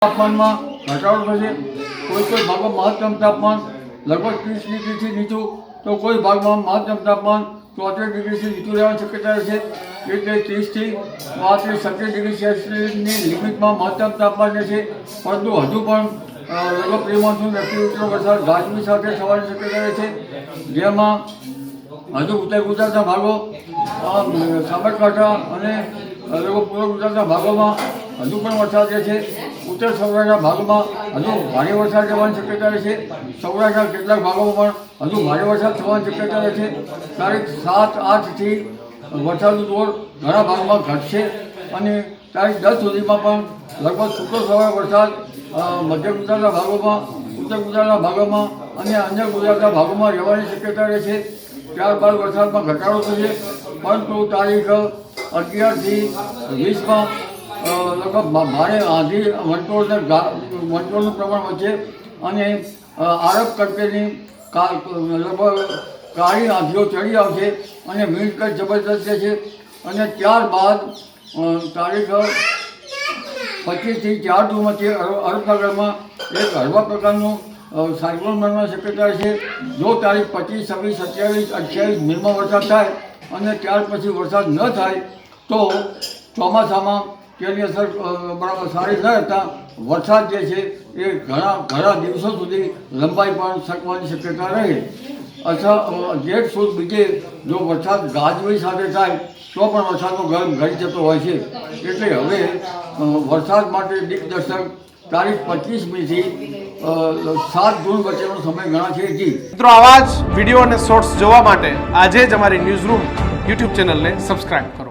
તાપમાનમાં ઘટાડો થશે। કોઈ ભાગમાં મહત્તમ તાપમાન લગભગ 30 ડિગ્રીથી નીચું તો કોઈ ભાગમાં મહત્તમ તાપમાન 73 ડિગ્રીથી નીચું રહેવાની શક્યતા રહેશે। એટલે 30 થી 37 ડિગ્રી સેલ્સિયસની લિમિટમાં મહત્તમ તાપમાન રહેશે। પરંતુ હજુ પણ લગભગ પ્રી મોન્સૂન એક્ટિવિટીનો વરસાદ ગાજવી સાથે થવાની શક્યતા રહેશે, જેમાં હજુ ઉત્તર ગુજરાતના ભાગો, સાબરકાંઠા અને પૂર્વ ગુજરાતના ભાગોમાં હજુ પણ વરસાદ રહેશે। ઉત્તર સૌરાષ્ટ્રના ભાગમાં હજુ ભારે વરસાદ રહેવાની શક્યતા રહેશે। સૌરાષ્ટ્રના કેટલાક ભાગોમાં પણ હજુ ભારે વરસાદ થવાની શક્યતા રહેશે। તારીખ 7-8થી વરસાદનું જોર ઘણા ભાગમાં ઘટશે અને તારીખ 10 સુધીમાં પણ લગભગ છૂટો છવાયો વરસાદ મધ્ય ગુજરાતના ભાગોમાં, ઉત્તર ગુજરાતના ભાગોમાં અને અન્ય ગુજરાતના ભાગોમાં રહેવાની શક્યતા રહેશે। ત્યારબાદ વરસાદમાં ઘટાડો થશે, પરંતુ તારીખ 11થી 20માં લગભગ ભારે આંધી વંટોળનું પ્રમાણ વધશે અને આરબ કંટ્રીની લગભગ કાળી આંધીઓ ચડી આવશે અને વિન્ડ કટ જબરદસ્ત છે। અને ત્યારબાદ તારીખ 25 થી 4 જૂન વચ્ચે અરબસાગરમાં એક હળવા પ્રકારનું સાયક્લોન બનવાની શક્યતા છે। જો તારીખ 25, 26, 27, 28 મેમાં વરસાદ થાય અને ત્યાર પછી વરસાદ ન થાય તો ચોમાસામાં તેની અસર બરાબર સારી ન રહેતા વરસાદ જે છે એ ઘણા દિવસો સુધી લંબાઈ પણ શકવાની શક્યતા રહે। અથવા જેઠ સુદ બીજે જો વરસાદ ગાજવી સાથે થાય તો પણ વરસાદનો ગરમ ઘટી જતો હોય છે। એટલે હવે વરસાદ માટે દિગ્દર્શક તારીખ 25મીથી 7 જૂન વચ્ચેનો સમય ગણાશે। મિત્રો, આવા જ વિડીયો અને શોર્ટ્સ જોવા માટે આજે જ અમારી ન્યૂઝ રૂમ યુટ્યુબ ચેનલને સબસ્ક્રાઇબ કરો।